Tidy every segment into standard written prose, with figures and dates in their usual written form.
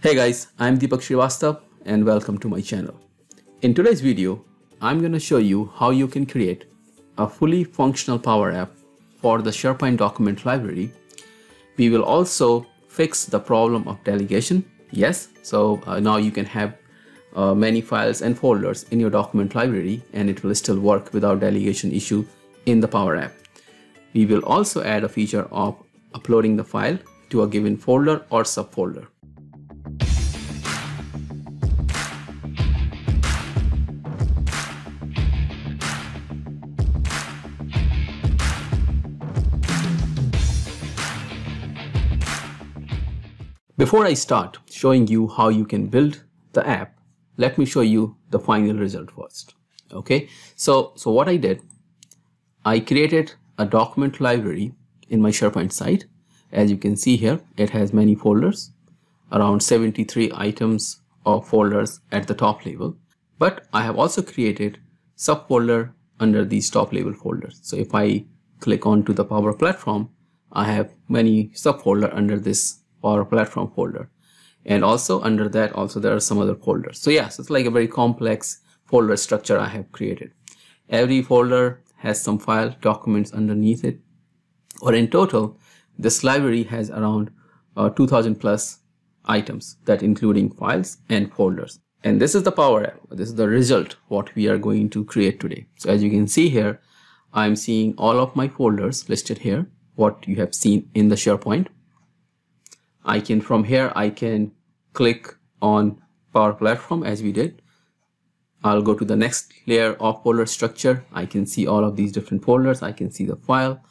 Hey guys, I'm Deepak and welcome to my channel. In today's video, I'm going to show you how you can create a fully functional Power App for the SharePoint Document Library. We will also fix the problem of delegation. Yes, so now you can have many files and folders in your document library and it will still work without delegation issue in the Power App. We will also add a feature of uploading the file to a given folder or subfolder. Before I start showing you how you can build the app, let me show you the final result first. Okay, so what I did, I created a document library in my SharePoint site. As you can see here, it has many folders, around 73 items of folders at the top level. But I have also created subfolder under these top level folders. So if I click onto the Power Platform, I have many subfolder under this Power Platform folder, and also under that there are some other folders. So yes, it's like a very complex folder structure I have created. Every folder has some file documents underneath it, or in total this library has around 2000 plus items, that including files and folders. And this is the Power App. This is the result what we are going to create today. So as you can see here, I'm seeing all of my folders listed here, what you have seen in the SharePoint. From here I can click on Power Platform as we did. I'll go to the next layer of folder structure. I can see all of these different folders. I can see the file.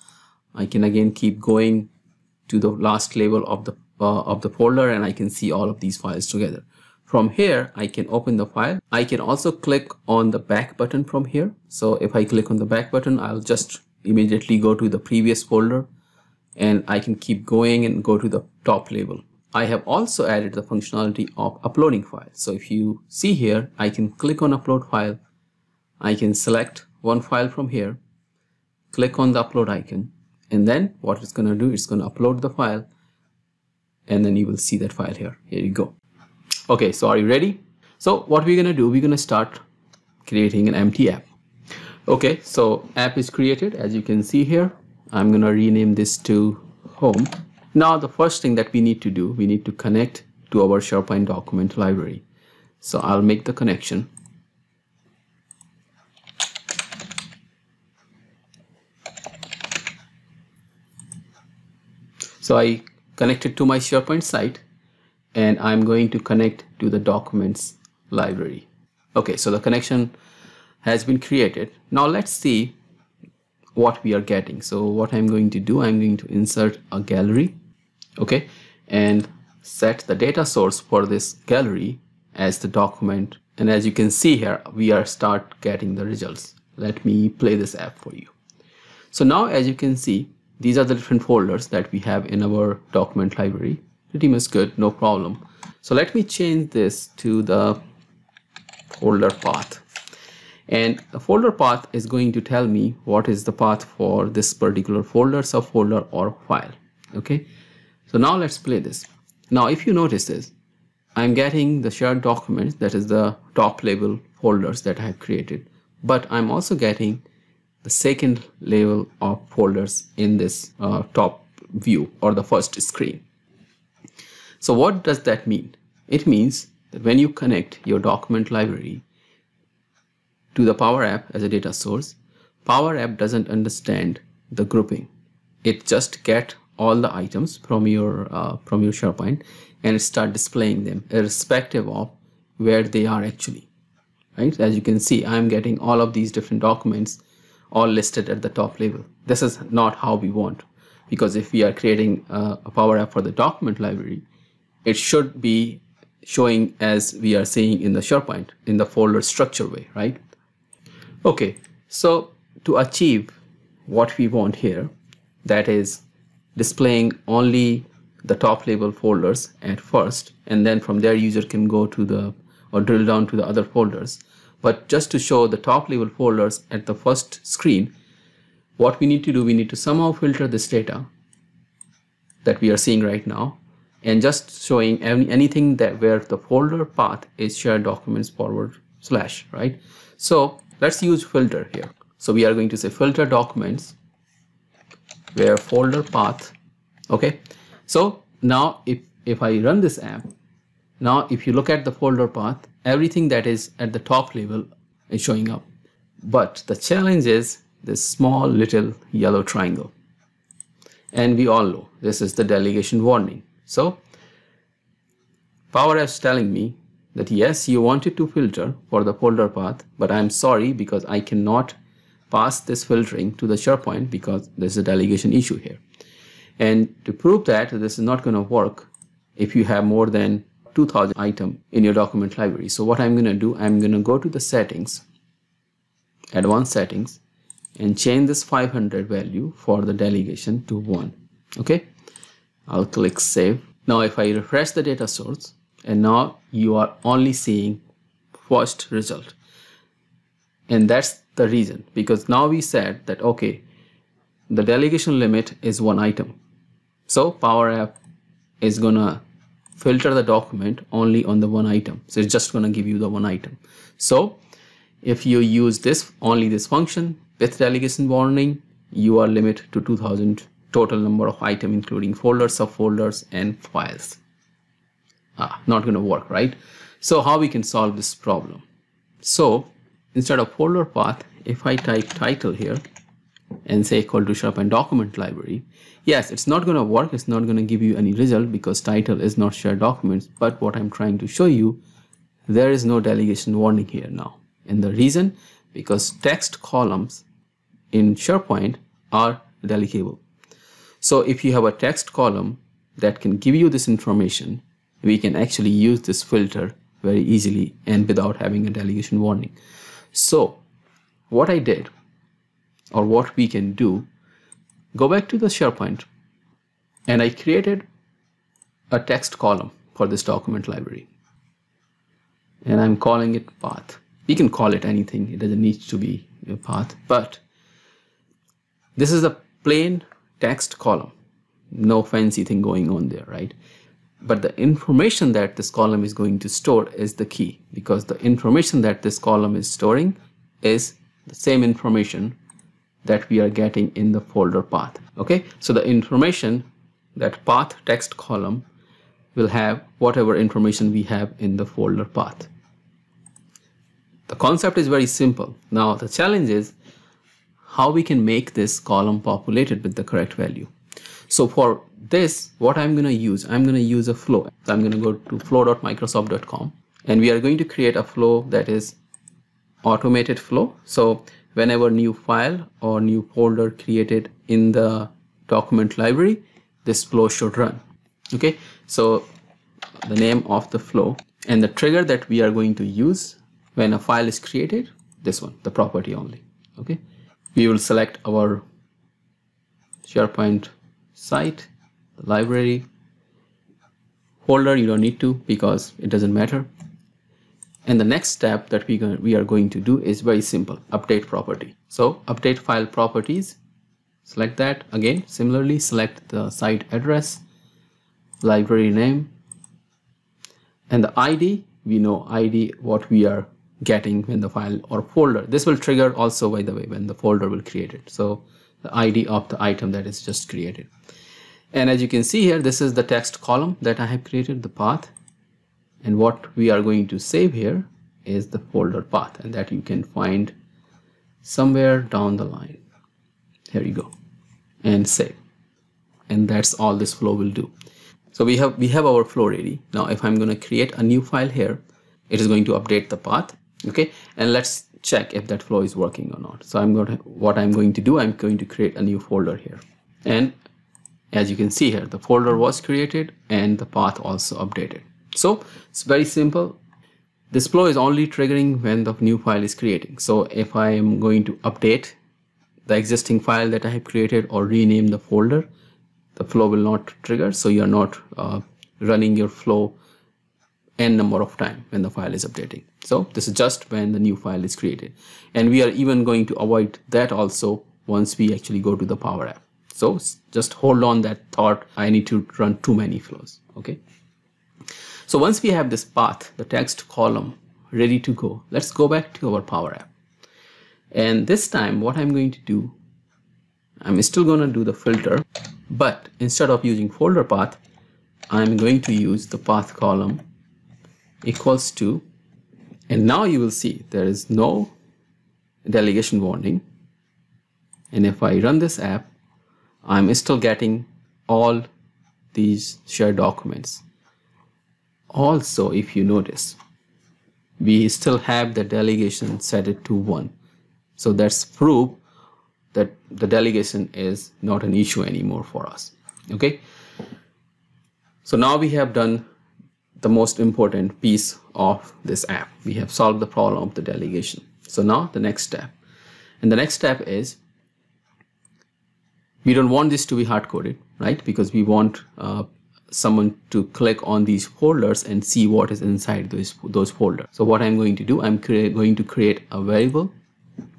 I can again keep going to the last level of the folder, and I can see all of these files together. From here I can open the file. I can also click on the back button from here. So if I click on the back button, I'll just immediately go to the previous folder, and I can keep going and go to the top level. I have also added the functionality of uploading files. So if you see here, I can click on upload file. I can select one file from here, click on the upload icon, and then what it's going to do, it's going to upload the file, and then you will see that file here. Here you go. Okay, so are you ready? So what we're going to do, we're going to start creating an empty app. Okay, so app is created. As you can see here, I'm going to rename this to home. Now the first thing that we need to do, we need to connect to our SharePoint document library. So I'll make the connection. So I connected to my SharePoint site, and I'm going to connect to the documents library. Okay, so the connection has been created. Now let's see what we are getting. So what I'm going to do, I'm going to insert a gallery, okay, and set the data source for this gallery as the document. And as you can see here, we are start getting the results. Let me play this app for you. So now as you can see, these are the different folders that we have in our document library. Pretty much good, no problem. So let me change this to the folder path. And the folder path is going to tell me what is the path for this particular folder, subfolder, or file. Okay, so now let's play this. Now if you notice this, I'm getting the shared documents, that is the top level folders that I have created, but I'm also getting the second level of folders in this top view or the first screen. So what does that mean? It means that when you connect your document library to the Power App as a data source, Power App doesn't understand the grouping. It just get all the items from your SharePoint and it start displaying them irrespective of where they are actually. Right? As you can see, I'm getting all of these different documents all listed at the top level. This is not how we want, because if we are creating a Power App for the document library, it should be showing as we are seeing in the SharePoint in the folder structure way, right? Okay, so to achieve what we want here, that is displaying only the top level folders at first, and then from there user can go to the or drill down to the other folders. But just to show the top level folders at the first screen, what we need to do, we need to somehow filter this data that we are seeing right now and just showing anything that where the folder path is shared documents forward slash, right? So let's use filter here. So we are going to say filter documents where folder path. Okay, so now if I run this app, now if you look at the folder path, everything that is at the top level is showing up, but the challenge is this small little yellow triangle, and we all know this is the delegation warning. So Power Apps telling me that yes, you wanted to filter for the folder path, but I'm sorry because I cannot pass this filtering to the SharePoint because there's a delegation issue here. And to prove that this is not going to work if you have more than 2000 items in your document library. So what I'm going to do, I'm going to go to the settings, advanced settings, and change this 500 value for the delegation to 1. Okay, I'll click save. Now if I refresh the data source, and now you are only seeing first result, and that's the reason, because now we said that okay, the delegation limit is 1 item, so Power App is gonna filter the document only on the 1 item. So it's just gonna give you the 1 item. So if you use this, only this function with delegation warning, you are limited to 2000 total number of items, including folders, subfolders, and files. Not going to work, right? So how we can solve this problem? So instead of folder path, if I type title here and say equal to SharePoint Document Library, yes, it's not going to work. It's not going to give you any result because title is not shared documents. But what I'm trying to show you, there is no delegation warning here now. And the reason, because text columns in SharePoint are delegable. So if you have a text column that can give you this information, we can actually use this filter very easily and without having a delegation warning. So what I did, or what we can do, go back to the SharePoint, and I created a text column for this document library, and I'm calling it path. We can call it anything, it doesn't need to be a path, but this is a plain text column, no fancy thing going on there, right? But the information that this column is going to store is the key, because the information that this column is storing is the same information that we are getting in the folder path. Okay, so the information, that path text column, will have whatever information we have in the folder path. The concept is very simple. Now the challenge is how we can make this column populated with the correct value. So for this, what I'm going to use a flow. So I'm going to go to flow.microsoft.com, and we are going to create a flow that is automated flow. So whenever new file or new folder created in the document library, this flow should run. Okay, so the name of the flow and the trigger that we are going to use when a file is created, this one, the property only. Okay, we will select our SharePoint site, the library folder. You don't need to because it doesn't matter. And the next step that we are going to do is very simple, update property. So update file properties, select that. Again, similarly select the site address, library name, and the ID. We know ID what we are getting when the file or folder. This will trigger also, by the way, when the folder will create it. So the ID of the item that is just created. And as you can see here, this is the text column that I have created, the path. And what we are going to save here is the folder path, and that you can find somewhere down the line. Here you go, and save. And that's all this flow will do. So we have our flow ready. Now if I'm going to create a new file here, it is going to update the path. Okay, and let's check if that flow is working or not. So what I'm going to do, I'm going to create a new folder here. And as you can see here, the folder was created and the path also updated. So it's very simple. This flow is only triggering when the new file is creating. So if I am going to update the existing file that I have created or rename the folder, the flow will not trigger. So you are not running your flow n number of time when the file is updating. So this is just when the new file is created. And we are even going to avoid that also once we actually go to the Power App. So just hold on that thought. I need to run too many flows. Okay. So once we have this path, the text column ready to go, let's go back to our Power App. And this time what I'm going to do, I'm still going to do the filter, but instead of using folder path, I'm going to use the path column equals to, and now you will see there is no delegation warning. And if I run this app, I'm still getting all these shared documents. Also, if you notice, we still have the delegation set it to 1. So that's proof that the delegation is not an issue anymore for us. Okay. So now we have done the most important piece of this app. We have solved the problem of the delegation. So now the next step. And the next step is, we don't want this to be hard-coded, right? Because we want someone to click on these folders and see what is inside those folders. So what I'm going to do, I'm going to create a variable.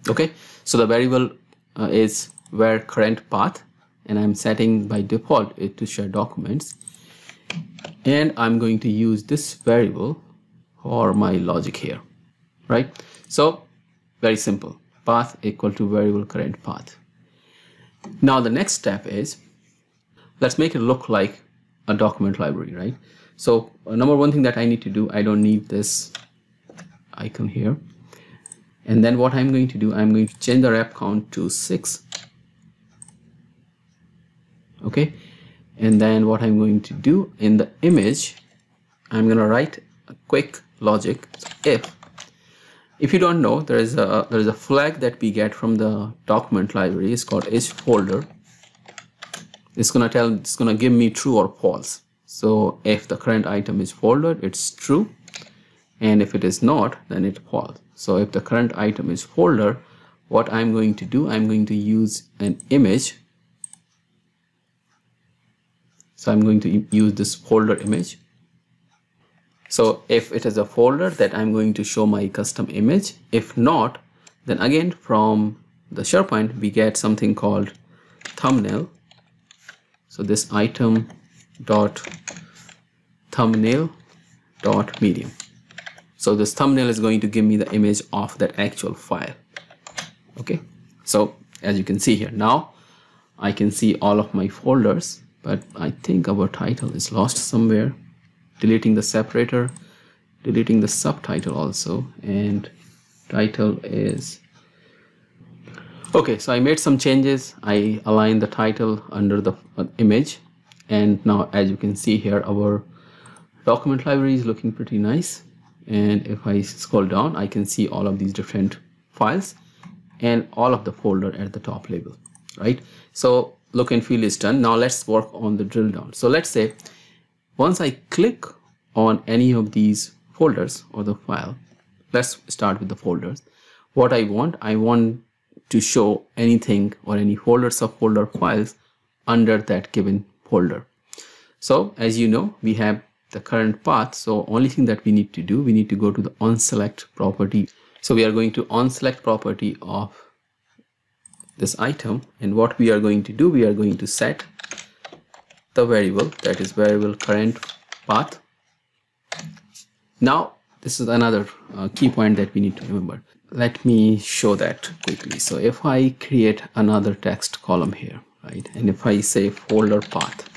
Okay, so the variable is where current path, and I'm setting by default it to share documents. And I'm going to use this variable for my logic here, right? So very simple, path equal to variable current path. Now the next step is, let's make it look like a document library, right? So number one thing that I need to do, I don't need this icon here. And then what I'm going to do, I'm going to change the rep count to 6. Okay. And then what I'm going to do in the image, I'm going to write a quick logic. So if you don't know, there is a flag that we get from the document library. It's called is folder. It's going to give me true or false. So if the current item is folded, it's true. And if it is not, then it's false. So if the current item is folder, what I'm going to do, I'm going to use an image. So I'm going to use this folder image. So if it is a folder, that I'm going to show my custom image. If not, then again from the SharePoint, we get something called thumbnail. So this item dot thumbnail dot medium. So this thumbnail is going to give me the image of that actual file. Okay. So as you can see here, now I can see all of my folders, but I think our title is lost somewhere. Deleting the separator, deleting the subtitle also, and title is okay. So I made some changes. I aligned the title under the image, and now as you can see here, our document library is looking pretty nice. And if I scroll down, I can see all of these different files and all of the folder at the top label, right? So look and feel is done. Now let's work on the drill down. So let's say once I click on any of these folders or the file, let's start with the folders. What I want to show anything or any folder, subfolder files under that given folder. So as you know, we have the current path. So only thing that we need to do, we need to go to the onSelect property. So we are going to onSelect property of this item. And what we are going to do, we are going to set the variable, that is variable current path. Now this is another key point that we need to remember. Let me show that quickly. So if I create another text column here, right, and if I say folder path,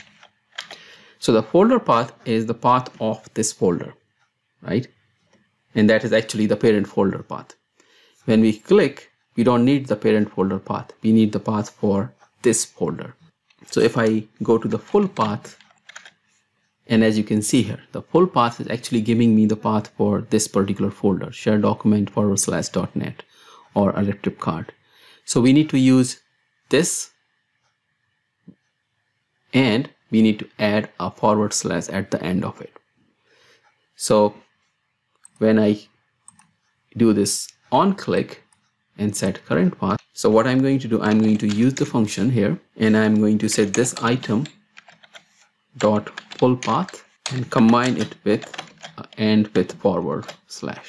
so the folder path is the path of this folder, right, and that is actually the parent folder path. When we click, we don't need the parent folder path, we need the path for this folder. So if I go to the full path, and as you can see here, the full path is actually giving me the path for this particular folder, share document /.net or electric card. So we need to use this, and we need to add a / at the end of it. So when I do this on click and set current path, so what I'm going to do, I'm going to use the function here, and I'm going to set this item dot full path and combine it with end with /.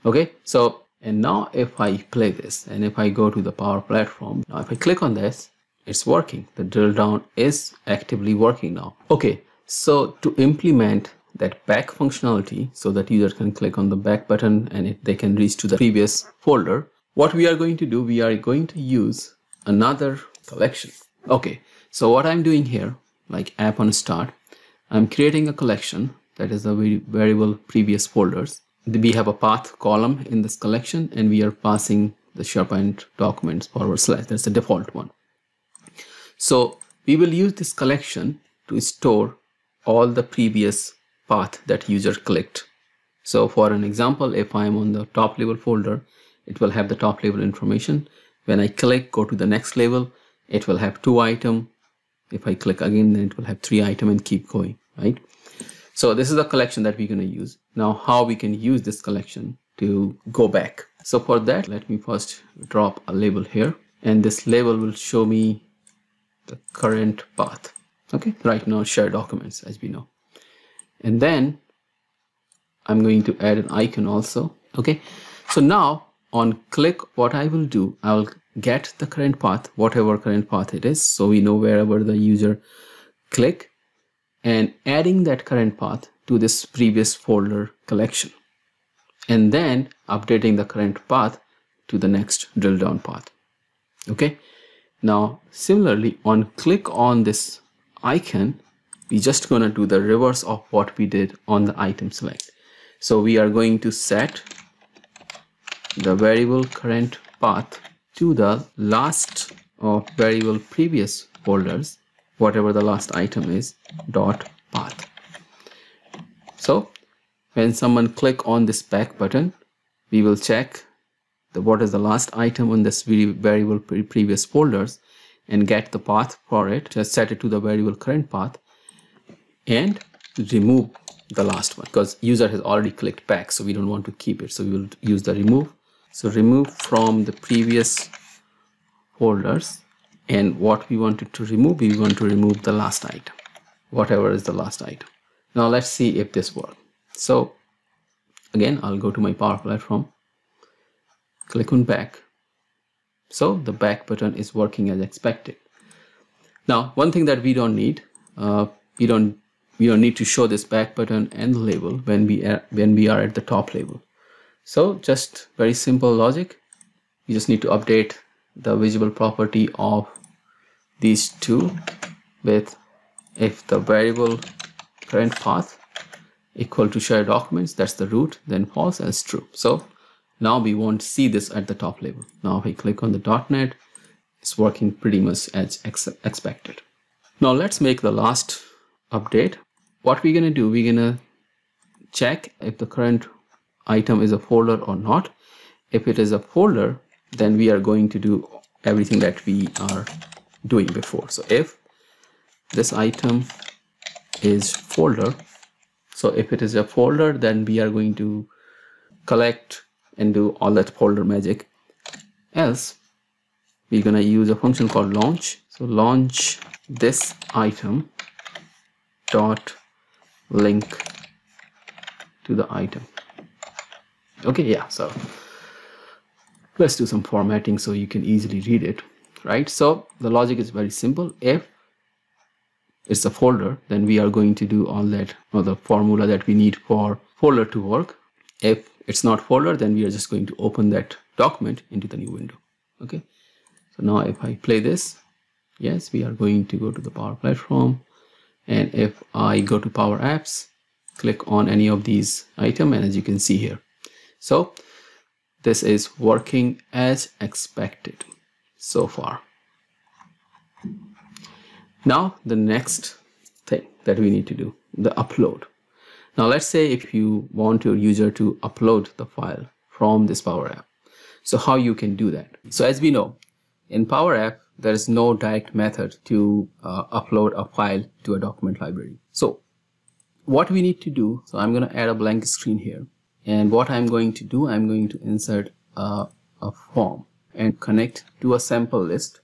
Okay, so and now if I play this and if I go to the Power Platform, now if I click on this, it's working. The drill down is actively working now. Okay, so to implement that back functionality so that user can click on the back button and they can reach to the previous folder, what we are going to do, we are going to use another collection. Okay, so what I'm doing here, like app on start, I'm creating a collection that is a variable previous folders. We have a path column in this collection and we are passing the SharePoint documents / that's the default one. So we will use this collection to store all the previous path that user clicked. So for an example, if I'm on the top level folder, it will have the top level information. When I click, go to the next level, it will have 2 items. If I click again, then it will have 3 items and keep going, right? So this is a collection that we're going to use. Now how we can use this collection to go back. So for that, let me first drop a label here, and this label will show me the current path. Okay, right now share documents, as we know. And then I'm going to add an icon also. Okay, so now on click, what I will do, I will get the current path, whatever current path it is, so we know wherever the user click, and adding that current path to this previous folder collection, and then updating the current path to the next drill down path. Okay, now similarly on click on this icon, we're just gonna do the reverse of what we did on the item select. So we are going to set the variable current path to the last of variable previous folders, whatever the last item is, dot path. So when someone click on this back button, we will check what is the last item on this variable previous folders and get the path for it. Just set it to the variable current path and remove the last one because user has already clicked back, so we don't want to keep it. So we will use the remove. So remove from the previous folders, and what we wanted to remove, we want to remove the last item, whatever is the last item. Now let's see if this works. So again, I'll go to my Power Platform, click on back. So the back button is working as expected. Now one thing that we don't need, we don't need to show this back button and the label when we are at the top level. So just very simple logic. You just need to update the visible property of these two with if the variable current path equal to share documents, that's the root, then false as true. So now we won't see this at the top level. Now if I click on the .NET, it's working pretty much as expected. Now let's make the last update. What we're gonna do, we're gonna check if the current item is a folder or not. If it is a folder, then we are going to do everything that we are doing before. So if this item is folder, so if it is a folder, then we are going to collect and do all that folder magic. Else we're gonna use a function called launch. So launch this item dot link to the item. Okay, yeah, so let's do some formatting so you can easily read it, right? So the logic is very simple. If it's a folder, then we are going to do all that, or the formula that we need for folder to work. If it's not folder, then we are just going to open that document into the new window. Okay, so now if I play this, yes, we are going to go to the Power Platform, and if I go to Power Apps, click on any of these items, and as you can see here, so this is working as expected so far. Now the next thing that we need to do, the upload. Now let's say if you want your user to upload the file from this Power App. So how you can do that? So as we know, in Power App, there is no direct method to upload a file to a document library. So what we need to do, so I'm going to add a blank screen here. And what I'm going to do, I'm going to insert a form and connect to a sample list.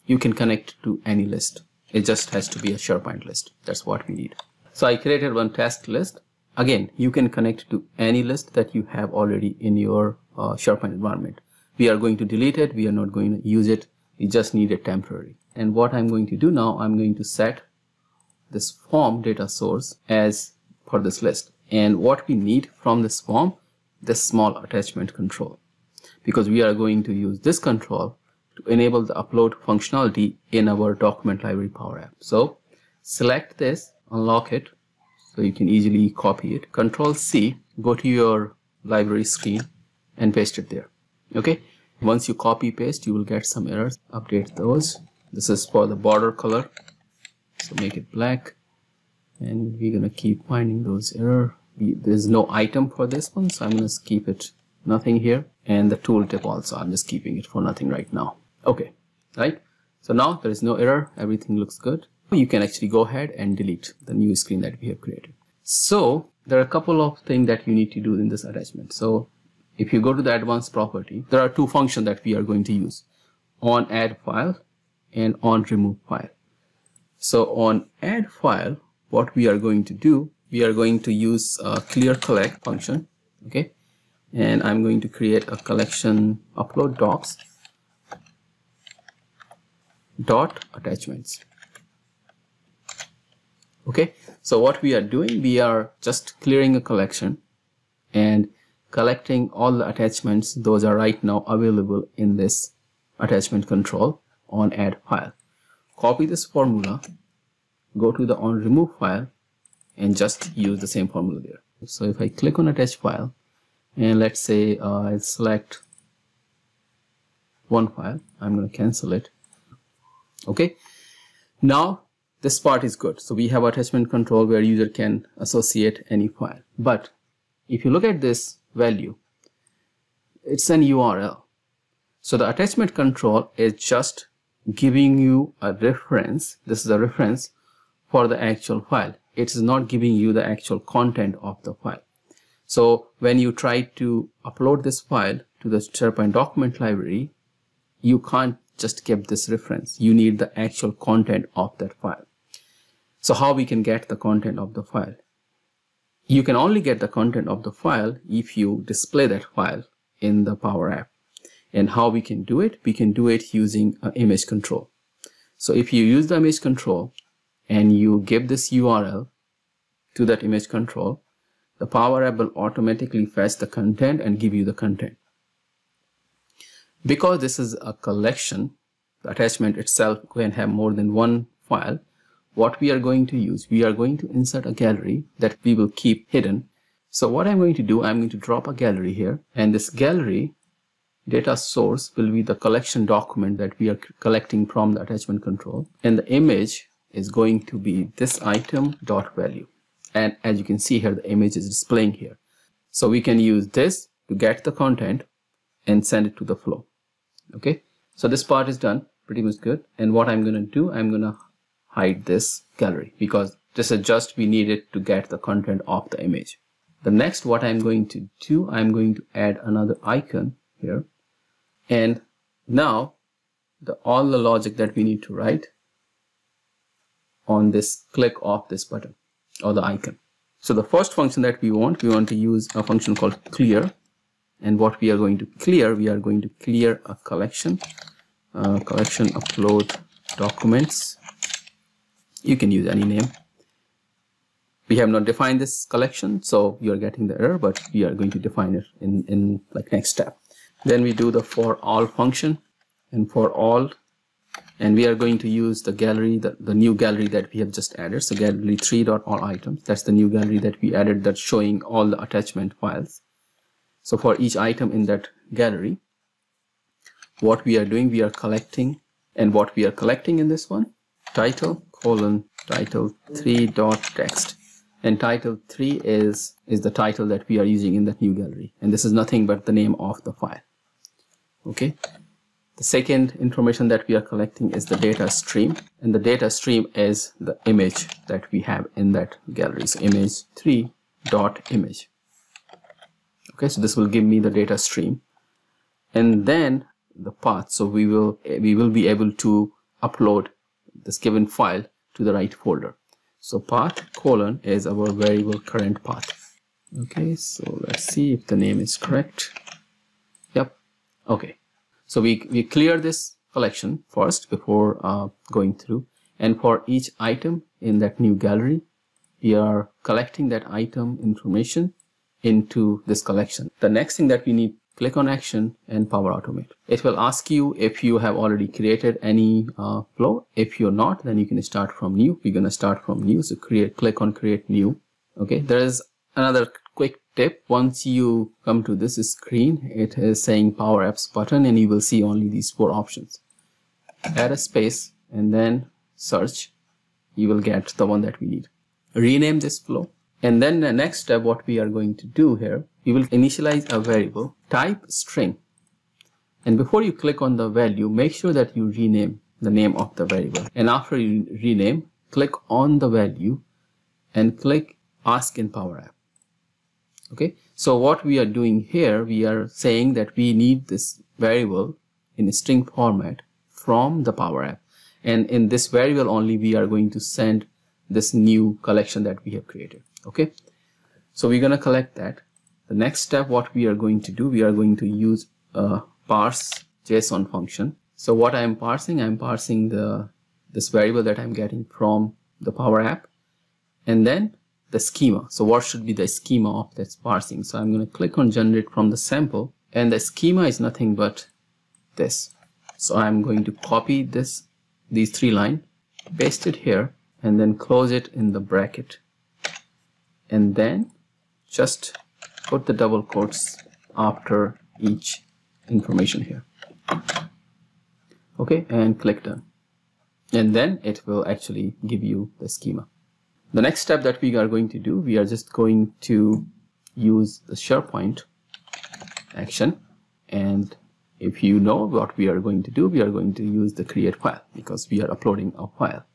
You can connect to any list. It just has to be a SharePoint list. That's what we need. So I created one task list. Again, you can connect to any list that you have already in your SharePoint environment. We are going to delete it. We are not going to use it. We just need it temporary. And what I'm going to do now, I'm going to set this form data source as per this list. And what we need from this form, this small attachment control, because we are going to use this control to enable the upload functionality in our document library Power App. So select this, unlock it, so you can easily copy it. Control C, go to your library screen and paste it there. Okay. Once you copy paste, you will get some errors. Update those. This is for the border color, so make it black, and we're gonna keep finding those errors. There's no item for this one, so I'm gonna keep it nothing here, and the tooltip also, I'm just keeping it for nothing right now. Okay, right? So now there is no error, everything looks good. You can actually go ahead and delete the new screen that we have created. So there are a couple of things that you need to do in this attachment. So if you go to the advanced property, there are two functions that we are going to use: on add file and on remove file. So on add file, what we are going to do, we are going to use a clear collect function. Okay, and I'm going to create a collection upload docs dot attachments. Okay, so what we are doing, we are just clearing a collection and collecting all the attachments. Those are right now available in this attachment control on add file. Copy this formula, go to the on remove file, and just use the same formula there. So if I click on attach file, and let's say I select one file, I'm going to cancel it. Okay, now this part is good. So we have attachment control where user can associate any file. But if you look at this value, it's an URL. So the attachment control is just giving you a reference. This is a reference for the actual file. It is not giving you the actual content of the file. So when you try to upload this file to the SharePoint Document Library, you can't just give this reference. You need the actual content of that file. So how we can get the content of the file? You can only get the content of the file if you display that file in the Power App. And how we can do it? We can do it using an image control. So if you use the image control and you give this URL to that image control, the Power App will automatically fetch the content and give you the content. Because this is a collection, the attachment itself can have more than one file. What we are going to use, we are going to insert a gallery that we will keep hidden. So what I'm going to do, I'm going to drop a gallery here, and this gallery data source will be the collection document that we are collecting from the attachment control, and the image is going to be this item.value. And as you can see here, the image is displaying here. So we can use this to get the content and send it to the flow. Okay, so this part is done, pretty much good. And what I'm going to do, I'm going to hide this gallery because this is just we need it to get the content of the image. The next, what I'm going to do, I'm going to add another icon here, and now all the logic that we need to write on this click of this button or the icon. So the first function that we want to use a function called clear, and what we are going to clear, we are going to clear a collection upload documents. You can use any name. We have not defined this collection, so you are getting the error, but we are going to define it in like next step. Then we do the for all function, and for all, and we are going to use the gallery, the new gallery that we have just added. So gallery 3.all items, that's the new gallery that we added that's showing all the attachment files. So for each item in that gallery, what we are doing, we are collecting, and what we are collecting in this one, title title 3.text, and title 3 is the title that we are using in that new gallery, and this is nothing but the name of the file. Okay, the second information that we are collecting is the data stream, and the data stream is the image that we have in that gallery. So image 3.image. Okay, so this will give me the data stream, and then the path. So we will be able to upload this given file to the right folder. So path : is our variable current path. Okay, so let's see if the name is correct. Yep. Okay, so we clear this collection first before going through, and for each item in that new gallery, we are collecting that item information into this collection. The next thing that we need, click on action and Power Automate. It will ask you if you have already created any flow. If you're not, then you can start from new. We're going to start from new. So click on create new. Okay, there is another quick tip. Once you come to this screen, it is saying Power Apps button, and you will see only these 4 options. Add a space and then search. You will get the one that we need. Rename this flow. And then the next step, what we are going to do here, we will initialize a variable, type string. And before you click on the value, make sure that you rename the name of the variable. And after you rename, click on the value and click ask in Power App. Okay, so what we are doing here, we are saying that we need this variable in a string format from the Power App. And in this variable only, we are going to send this new collection that we have created. Okay, so we're going to collect that. The next step, what we are going to do, we are going to use a parse JSON function. So what I am parsing this variable that I'm getting from the Power App, and then the schema. So what should be the schema of this parsing? So I'm going to click on generate from the sample, and the schema is nothing but this. So I'm going to copy these 3 lines, paste it here, and then close it in the bracket, and then just put the double quotes after each information here. Okay, and click done, and then it will actually give you the schema. The next step that we are going to do, we are just going to use the SharePoint action, and if you know what we are going to do, we are going to use the create file because we are uploading a file.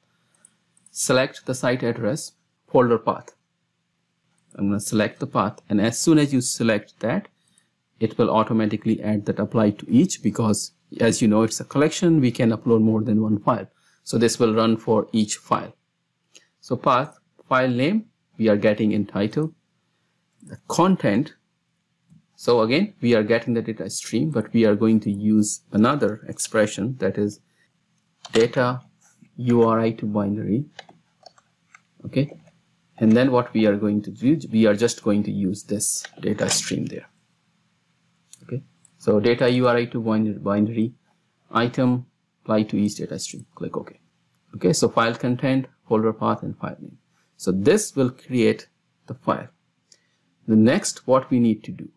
Select the site address, folder path. I'm going to select the path, and as soon as you select that, it will automatically add that apply to each, because as you know, it's a collection, we can upload more than one file. So this will run for each file. So path, file name, we are getting in title. The content, so again, we are getting the data stream, but we are going to use another expression, that is data URI to binary. Okay, and then what we are going to do, we are just going to use this data stream there. Okay, so data URI to binary, item, apply to each data stream, click OK. Okay, so file content, folder path, and file name. So this will create the file. The next, what we need to do,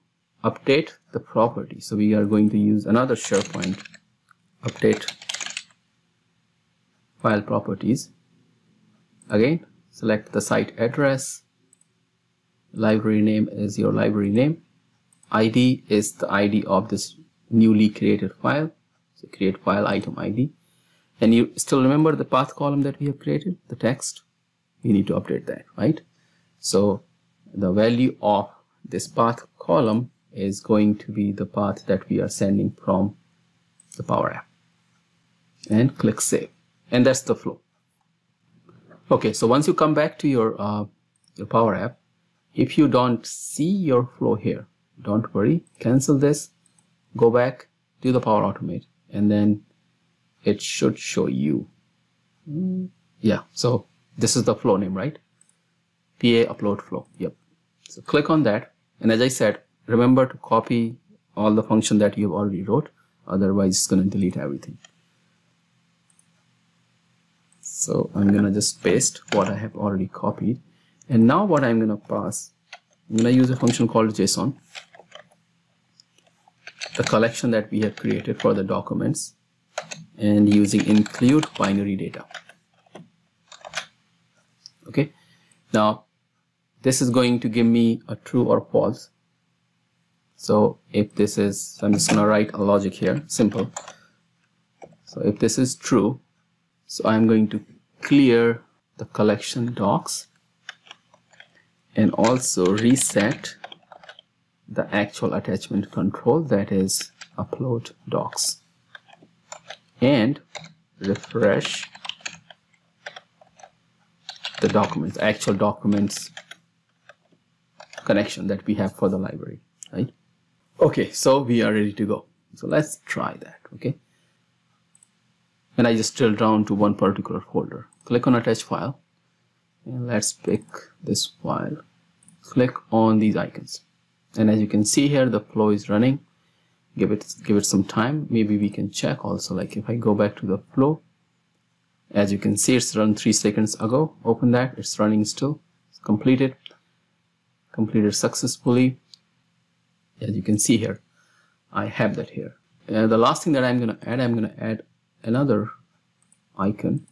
update the property. So we are going to use another SharePoint update file properties. Again, select the site address, library name is your library name, ID is the ID of this newly created file, so create file item ID, and you still remember the path column that we have created, the text, we need to update that, right? So the value of this path column is going to be the path that we are sending from the Power App, and click save, and that's the flow. Okay, so once you come back to your Power App, if you don't see your flow here, don't worry, cancel this, go back to the Power Automate, and then it should show you. Yeah, so this is the flow name, right? PA upload flow. Yep. So click on that, and as I said, remember to copy all the function that you have already wrote, otherwise it's going to delete everything. So I'm going to just paste what I have already copied, and now what I'm going to pass, I'm going to use a function called JSON, the collection that we have created for the documents, and using include binary data. Okay, now this is going to give me a true or false. So if this is, I'm just going to write a logic here, simple. So if this is true, so I'm going to clear the collection docs and also reset the actual attachment control, that is upload docs, and refresh the documents, actual documents connection that we have for the library, right? Okay, so we are ready to go. So let's try that. Okay, and I just drill down to one particular folder. Click on attach file, and let's pick this file. Click on these icons, and as you can see here, the flow is running. Give it some time. Maybe we can check also, like if I go back to the flow, as you can see, it's run 3 seconds ago. Open that, it's running still. It's completed successfully. As you can see here, I have that here. The last thing that I'm going to add another icon,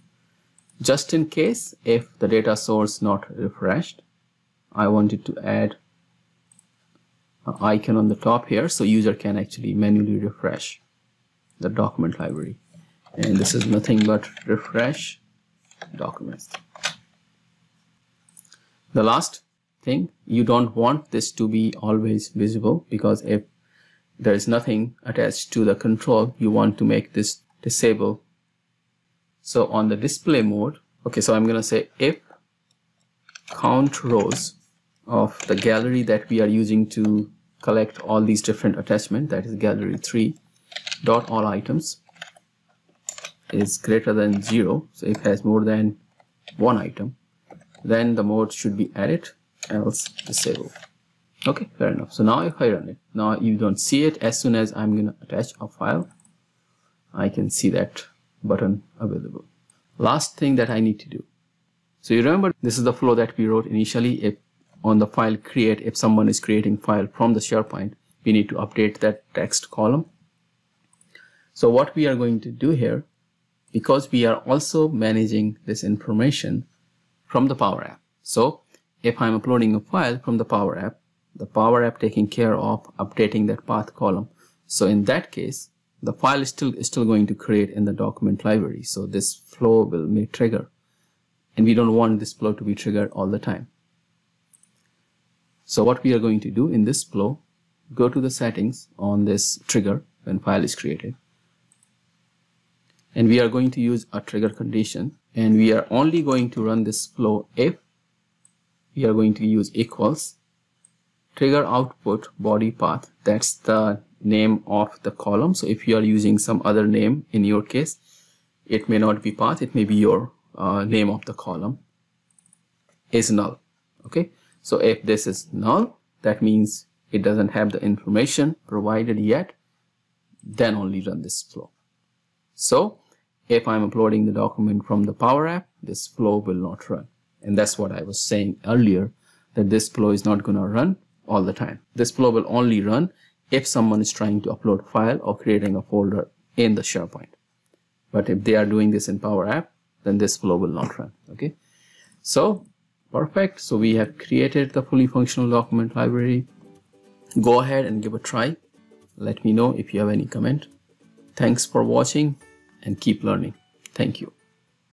just in case if the data source not refreshed. I wanted to add an icon on the top here, so user can actually manually refresh the document library. And this is nothing but refresh documents. The last thing, you don't want this to be always visible, because if there is nothing attached to the control, you want to make this disable. So on the display mode, okay, so I'm going to say if count rows of the gallery that we are using to collect all these different attachments, that is gallery 3 dot all items, is greater than 0, so if it has more than one item, then the mode should be added, else disable. Okay, fair enough. So now if I run it, now you don't see it. As soon as I'm going to attach a file, I can see that button available. Last thing that I need to do, so you remember this is the flow that we wrote initially. If on the file create, if someone is creating file from the SharePoint, we need to update that text column. So what we are going to do here, because we are also managing this information from the Power App. So if I'm uploading a file from the Power App taking care of updating that path column. So in that case, the file is still going to create in the document library. So this flow may trigger, and we don't want this flow to be triggered all the time. So what we are going to do in this flow, go to the settings on this trigger when file is created, and we are going to use a trigger condition, and we are only going to run this flow if we are going to use equals trigger output body path. That's the name of the column. So if you are using some other name, in your case, it may not be path, it may be your name of the column, is null. Okay, so if this is null, that means it doesn't have the information provided yet, then only run this flow. So if I'm uploading the document from the Power App, this flow will not run. And that's what I was saying earlier, that this flow is not going to run all the time. This flow will only run if someone is trying to upload file or creating a folder in the SharePoint. But if they are doing this in Power App, then this flow will not run. Okay, so perfect. So we have created the fully functional document library. Go ahead and give a try. Let me know if you have any comment. Thanks for watching and keep learning. Thank you.